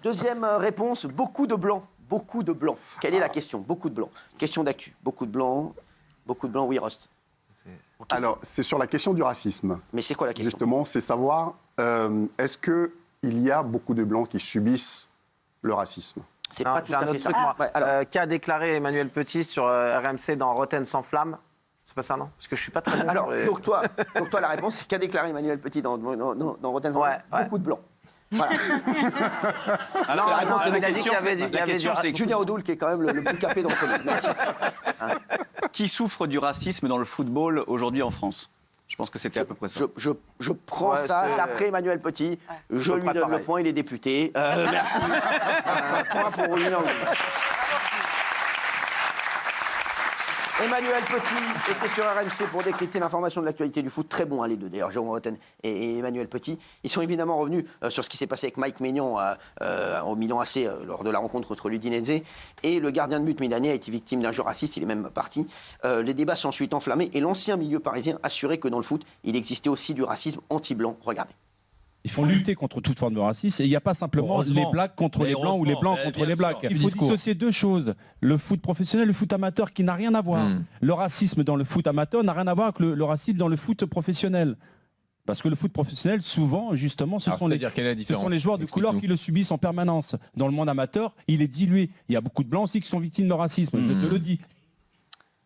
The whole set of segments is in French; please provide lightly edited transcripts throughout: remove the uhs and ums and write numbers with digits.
Deuxième réponse, beaucoup de blancs. Beaucoup de blancs. Quelle est la question? Beaucoup de blancs. Question d'actu. Beaucoup de blancs, oui, Rust. Alors, c'est sur la question du racisme. Mais c'est quoi la question? Justement, c'est savoir, est-ce qu'il y a beaucoup de blancs qui subissent le racisme? C'est pas tout à fait ça. Qu'a déclaré Emmanuel Petit sur RMC dans Rotten sans flamme? C'est pas ça, non? Parce que je suis pas très bon. Alors, donc toi, la réponse, c'est qu'a déclaré Emmanuel Petit dans Rotten sans flamme? Beaucoup de blancs. Voilà. Alors, la réponse, il a dit qu'il y avait La question, c'est Julien Audoul, qui est quand même le plus capé d'entre nous. Merci. qui souffre du racisme dans le football aujourd'hui en France? Je pense que c'était à peu près ça. Je prends ça d'après Emmanuel Petit. Je lui donne le point, il est député. Merci. Point pour Julien Audoul. Emmanuel Petit était sur RMC pour décrypter l'information de l'actualité du foot. Très bon, hein, les deux, d'ailleurs, Jérôme Rotten et Emmanuel Petit. Ils sont évidemment revenus sur ce qui s'est passé avec Mike Maignan au Milan AC lors de la rencontre contre l'Udinese. Et le gardien de but milanais a été victime d'un jeu raciste, il est même parti. Les débats sont ensuite enflammés et l'ancien milieu parisien assurait que dans le foot, il existait aussi du racisme anti-blanc. Regardez. Il faut lutter contre toute forme de racisme et il n'y a pas simplement les blacks contre les blancs ou les blancs contre les blacks. Il faut dissocier deux choses. Le foot professionnel et le foot amateur qui n'a rien à voir. Le racisme dans le foot amateur n'a rien à voir avec le racisme dans le foot professionnel. Parce que le foot professionnel, souvent, justement, ce sont les joueurs de couleur qui le subissent en permanence. Dans le monde amateur, il est dilué. Il y a beaucoup de blancs aussi qui sont victimes de racisme, je te le dis.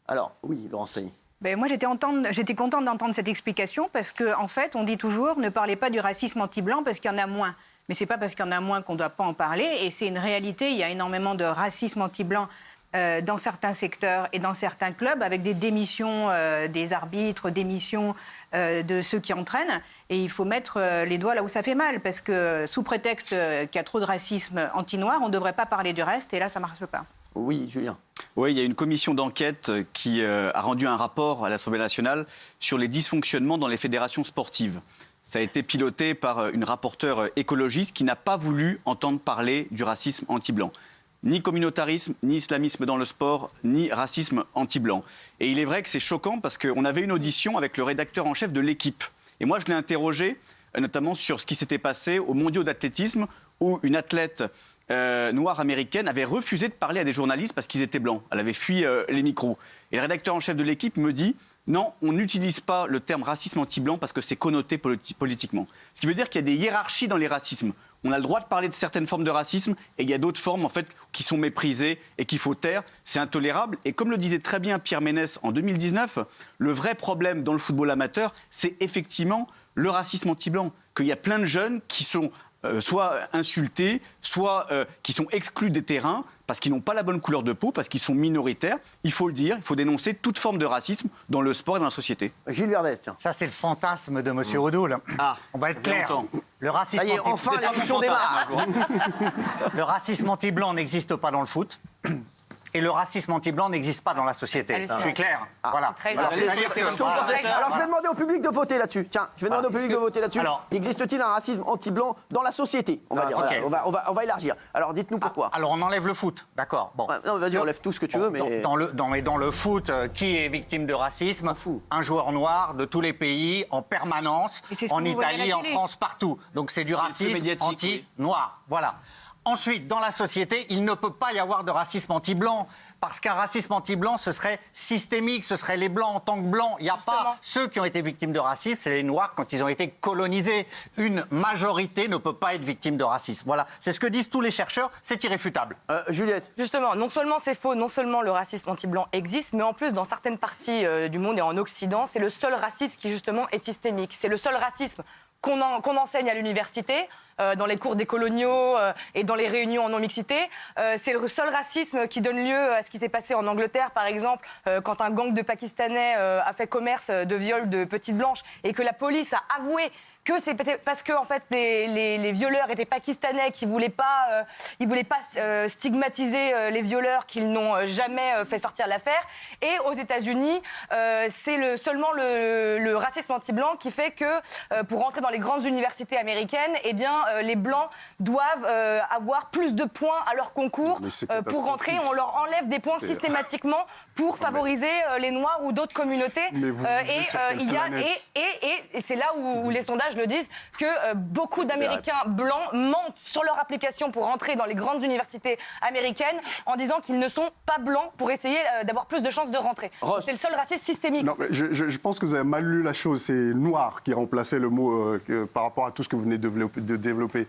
Alors, oui, Laurent Sey. Ben moi, j'étais contente d'entendre cette explication parce qu'en fait, on dit toujours ne parlez pas du racisme anti-blanc parce qu'il y en a moins. Mais c'est pas parce qu'il y en a moins qu'on ne doit pas en parler. Et c'est une réalité. Il y a énormément de racisme anti-blanc dans certains secteurs et dans certains clubs, avec des démissions des arbitres, démissions de ceux qui entraînent. Et il faut mettre les doigts là où ça fait mal, parce que sous prétexte qu'il y a trop de racisme anti-noir, on ne devrait pas parler du reste, et là, ça ne marche pas. Oui, Julien. Oui, il y a une commission d'enquête qui a rendu un rapport à l'Assemblée nationale sur les dysfonctionnements dans les fédérations sportives. Ça a été piloté par une rapporteure écologiste qui n'a pas voulu entendre parler du racisme anti-blanc. Ni communautarisme, ni islamisme dans le sport, ni racisme anti-blanc. Et il est vrai que c'est choquant parce qu'on avait une audition avec le rédacteur en chef de l'Équipe. Et moi, je l'ai interrogé, notamment sur ce qui s'était passé aux mondiaux d'athlétisme, où une athlète noire américaine avait refusé de parler à des journalistes parce qu'ils étaient blancs. Elle avait fui les micros. Et le rédacteur en chef de l'Équipe me dit « Non, on n'utilise pas le terme racisme anti-blanc parce que c'est connoté politiquement. » Ce qui veut dire qu'il y a des hiérarchies dans les racismes. On a le droit de parler de certaines formes de racisme et il y a d'autres formes en fait, qui sont méprisées et qu'il faut taire. C'est intolérable. Et comme le disait très bien Pierre Ménès en 2019, le vrai problème dans le football amateur, c'est effectivement le racisme anti-blanc. Qu'il y a plein de jeunes qui sont soit insultés, soit qui sont exclus des terrains parce qu'ils n'ont pas la bonne couleur de peau, parce qu'ils sont minoritaires. Il faut le dire, il faut dénoncer toute forme de racisme dans le sport et dans la société. Gilles Verdez, tiens. Ça, c'est le fantasme de M. Audoul. On va être clair. Le racisme ça y est, enfin, l'émission démarre. Le racisme anti-blanc n'existe pas dans le foot. Et le racisme anti-blanc n'existe pas dans la société. Je suis clair. Voilà. Alors, je vais demander au public de voter là-dessus. Tiens, je vais demander au public de voter là-dessus. Existe-t-il un racisme anti-blanc dans la société? On va dire. On va élargir. Alors, dites-nous pourquoi. Alors, on enlève le foot, d'accord. Bon. Non, vas-y, enlève tout ce que tu veux, mais dans le foot, qui est victime de racisme? Un joueur noir de tous les pays, en permanence, en Italie, en France, partout. Donc, c'est du racisme anti-noir. Voilà. Ensuite, dans la société, il ne peut pas y avoir de racisme anti-blanc, parce qu'un racisme anti-blanc, ce serait systémique, ce serait les blancs en tant que blancs. Il n'y a pas ceux qui ont été victimes de racisme, c'est les noirs quand ils ont été colonisés. Une majorité ne peut pas être victime de racisme. Voilà, c'est ce que disent tous les chercheurs, c'est irréfutable. Juliette. Justement, non seulement c'est faux, non seulement le racisme anti-blanc existe, mais en plus, dans certaines parties du monde et en Occident, c'est le seul racisme qui, justement, est systémique. C'est le seul racisme qu'on enseigne à l'université, dans les cours des coloniaux et dans les réunions en non-mixité. C'est le seul racisme qui donne lieu à ce qui s'est passé en Angleterre, par exemple, quand un gang de Pakistanais a fait commerce de viol de petites blanches et que la police a avoué que c'est parce que en fait les violeurs étaient pakistanais qui voulaient pas stigmatiser les violeurs, qu'ils n'ont jamais fait sortir l'affaire. Et aux États-Unis, c'est seulement le racisme anti-blanc qui fait que pour rentrer dans les grandes universités américaines, eh bien les Blancs doivent avoir plus de points à leur concours pour rentrer. On leur enlève des points systématiquement pour favoriser les Noirs ou d'autres communautés. Et c'est là où les sondages le disent, que beaucoup d'Américains blancs mentent sur leur application pour rentrer dans les grandes universités américaines en disant qu'ils ne sont pas blancs pour essayer d'avoir plus de chances de rentrer. C'est le seul racisme systémique. Non, mais je pense que vous avez mal lu la chose. C'est noir qui remplaçait le mot par rapport à tout ce que vous venez de développer.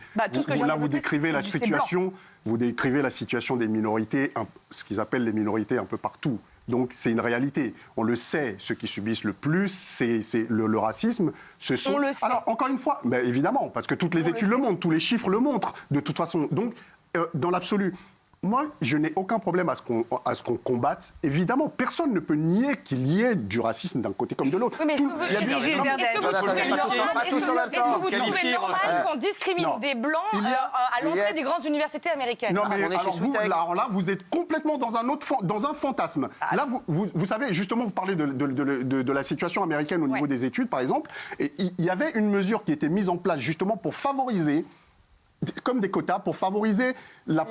Vous décrivez la situation. Vous décrivez la situation des minorités, ce qu'ils appellent les minorités un peu partout. Donc c'est une réalité. On le sait, ceux qui subissent le plus, c'est le racisme. On le sait. Alors, encore une fois, évidemment, parce que toutes les études le montrent, tous les chiffres le montrent, de toute façon. Donc, dans l'absolu, moi, je n'ai aucun problème à ce qu'on combatte. Évidemment, personne ne peut nier qu'il y ait du racisme d'un côté comme de l'autre. Oui, est-ce que vous trouvez normal qu'on discrimine des Blancs à l'entrée des grandes universités américaines? Non, mais alors là, vous êtes complètement dans un fantasme. Là, vous savez, justement, vous parlez de la situation américaine au niveau des études, par exemple. Et il y avait une mesure qui était mise en place justement pour favoriser, comme des quotas, pour favoriser la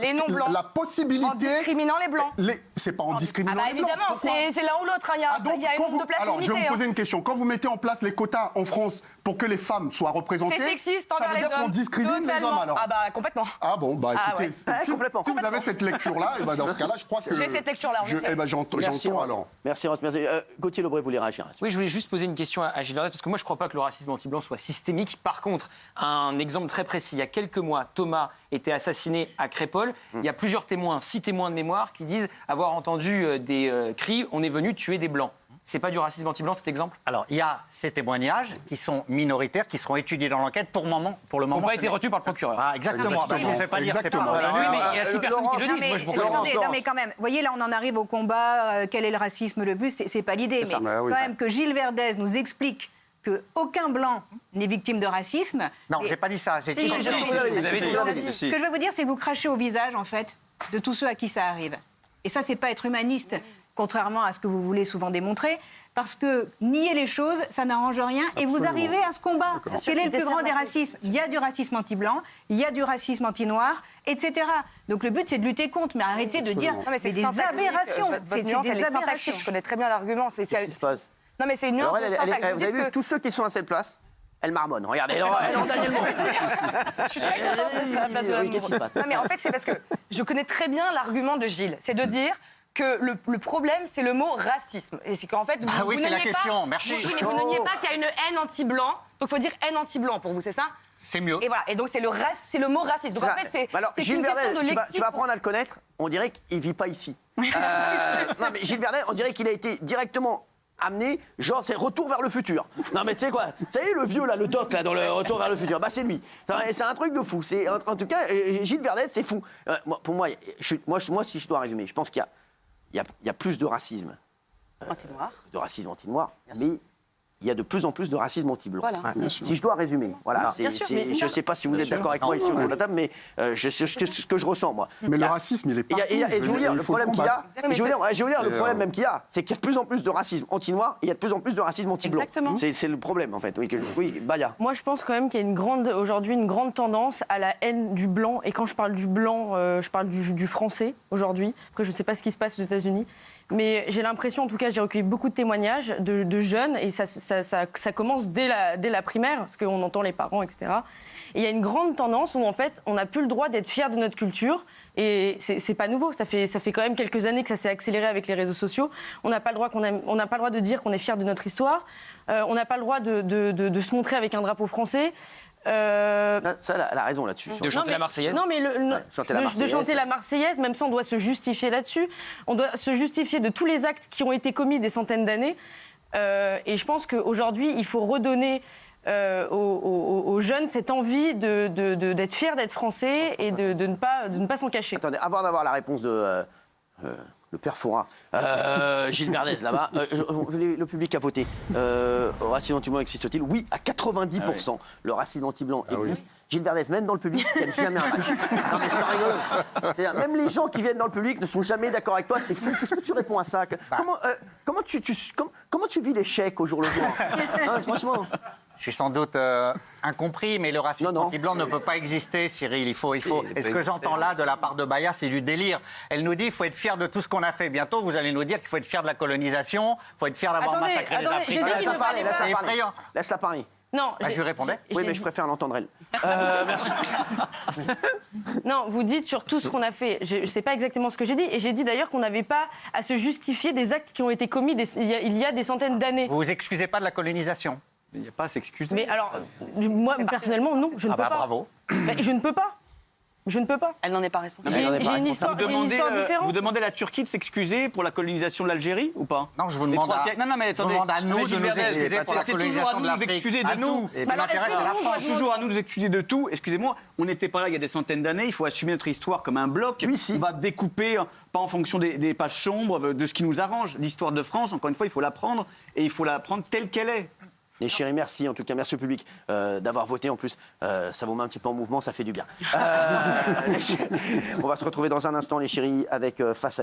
possibilité... En discriminant les Blancs. C'est pas en discriminant les Blancs. Évidemment, c'est l'un ou l'autre. Il y a une nombre de places limitées. Alors, je vais vous poser une question. Quand vous mettez en place les quotas en France pour que les femmes soient représentées, c'est sexiste envers les hommes. Ça veut dire qu'on discrimine les hommes, alors. Ah bah, complètement. Ah bon, écoutez, si vous avez cette lecture-là, dans ce cas-là, je crois que... J'ai cette lecture-là, en effet. J'entends alors. Merci, Ross. Merci. Gauthier Lebray voulait réagir. Oui, je voulais juste poser une question à Gilles Verdez, parce que moi, je ne crois pas que le racisme anti-blanc soit systémique. Par contre, un exemple très précis. Il y a quelques mois, Thomas était assassiné à Crépol. Il y a plusieurs témoins, 6 témoins de mémoire, qui disent avoir entendu des cris « on est venu tuer des Blancs ». C'est pas du racisme anti-blanc, cet exemple? Alors, il y a ces témoignages qui sont minoritaires, qui seront étudiés dans l'enquête pour le moment. Ils n'ont pas été retenus par le procureur. Ah, exactement. Je ne vous fais pas dire, c'est pas vrai. Oui, mais il y a 6 personnes qui le disent. Moi, je non, mais quand même, vous voyez, là, on en arrive au combat. Quel est le racisme, le but? C'est pas l'idée. Mais quand même que Gilles Verdez nous explique qu'aucun Blanc n'est victime de racisme. Non, j'ai pas dit ça. Ce que je veux vous dire, c'est que vous crachez au visage, en fait, de tous ceux à qui ça arrive. Et ça, c'est pas être humaniste, contrairement à ce que vous voulez souvent démontrer, parce que nier les choses, ça n'arrange rien. Et vous arrivez à ce combat. Quel est le plus grand des racismes? Il y a du racisme anti-blanc, il y a du racisme anti-noir, etc. Donc le but, c'est de lutter contre, mais arrêtez de dire c'est des aberrations. C'est des aberrations. Je connais très bien l'argument. Qu'est-ce qui se passe? Non, mais c'est une nuance. Vous avez vu, tous ceux qui sont à cette place, elle marmonne. Regardez, elle en Daniel Moreau. Je suis très contente. Qu'est-ce qui se passe? Non, mais en fait, c'est parce que je connais très bien l'argument de Gilles. C'est de dire que le problème, c'est le mot racisme. Et c'est qu'en fait, vous c'est la question. Merci. Vous ne niez pas qu'il y a une haine anti-blanc. Donc, il faut dire haine anti-blanc pour vous, c'est ça? C'est mieux. Et voilà. Et donc, c'est le mot racisme. Donc, en fait, c'est une question de lexique. Tu vas apprendre à le connaître. On dirait qu'il ne vit pas ici. Non, mais Gilles Verdez, on dirait qu'il a été directement amené, genre c'est Retour vers le futur. Non mais tu sais quoi, vous savez le vieux là, le doc là dans le Retour vers le futur, c'est lui. C'est un truc de fou. En tout cas, Gilles Verdez, c'est fou. Pour moi, si je dois résumer, je pense qu'il y a plus de racisme anti-noir, mais il y a de plus en plus de racisme anti-blanc. Voilà. Si je dois résumer, voilà. Je ne sais pas si vous êtes d'accord avec moi ici autour de la table, mais c'est ce que je ressens, moi. Mais le racisme, il est partout. Et je vais vous dire, le problème qu'il y a, le problème même qu'il y a, c'est qu'il y a de plus en plus de racisme anti-noir et il y a de plus en plus de racisme anti-blanc. Exactement. C'est le problème, en fait. Oui, Baya. Moi, je pense quand même qu'il y a aujourd'hui une grande tendance à la haine du blanc. Et quand je parle du blanc, je parle du français, aujourd'hui. Après, je ne sais pas ce qui se passe aux États-Unis. Mais j'ai l'impression, en tout cas, j'ai recueilli beaucoup de témoignages de jeunes, et ça commence dès la primaire, parce qu'on entend les parents, etc. Et il y a une grande tendance où, en fait, on n'a plus le droit d'être fier de notre culture, et c'est pas nouveau. Ça fait quand même quelques années que ça s'est accéléré avec les réseaux sociaux. On n'a pas le droit de dire qu'on est fier de notre histoire. On n'a pas le droit de se montrer avec un drapeau français. Ça, elle a raison là-dessus. De chanter la Marseillaise. Non, mais de chanter la Marseillaise, même ça, on doit se justifier là-dessus. On doit se justifier de tous les actes qui ont été commis des centaines d'années. Et je pense qu'aujourd'hui, il faut redonner aux jeunes cette envie d'être fiers d'être français et de ne pas s'en cacher. Attendez, avant d'avoir la réponse de le père Fouras, Gilles Verdez là-bas, le public a voté. Racisme anti-blanc existe-t-il? Oui, à 90%. Le racisme anti-blanc existe. Gilles Verdez, même dans le public, il n'y a jamais un truc. Non mais sans rigoler. C'est-à-dire, même les gens qui viennent dans le public ne sont jamais d'accord avec toi, c'est fou. Qu'est-ce que tu réponds à ça? Comment tu vis l'échec au jour le jour? Franchement. Je suis sans doute incompris, mais le racisme anti-blanc ne peut pas exister, Cyril. Il faut. Et ce que j'entends là de la part de Baya, c'est du délire. Elle nous dit qu'il faut être fier de tout ce qu'on a fait. Bientôt, vous allez nous dire qu'il faut être fier de la colonisation, il faut être fier d'avoir massacré les Africains. C'est effrayant. Laisse-la parler. Non, je lui répondais. Oui, mais je préfère l'entendre elle. Merci. Non, vous dites sur tout ce qu'on a fait. Je ne sais pas exactement ce que j'ai dit. Et j'ai dit d'ailleurs qu'on n'avait pas à se justifier des actes qui ont été commis il y a des centaines d'années. Vous vous excusez pas de la colonisation? Il n'y a pas à s'excuser. Mais alors, moi, personnellement, non, je ne peux pas. Bravo. Mais je ne peux pas. Je ne peux pas. Elle n'en est pas responsable. J'ai une histoire différente. Vous demandez à la Turquie de s'excuser pour la colonisation de l'Algérie ou pas? Non, je vous demande à nous de nous excuser pour la colonisation de l'Afrique. À nous. Ce qui m'intéresse, c'est la France. C'est toujours à nous de nous excuser de tout. Excusez-moi, on n'était pas là il y a des centaines d'années. Il faut assumer notre histoire comme un bloc. Oui, si. On va découper, pas en fonction des pages sombres, de ce qui nous arrange. L'histoire de France, encore une fois, il faut la prendre et il faut la prendre telle qu'elle est. Les chéris, merci en tout cas, merci au public d'avoir voté en plus. Ça vous met un petit peu en mouvement, ça fait du bien. On va se retrouver dans un instant les chéris avec Face à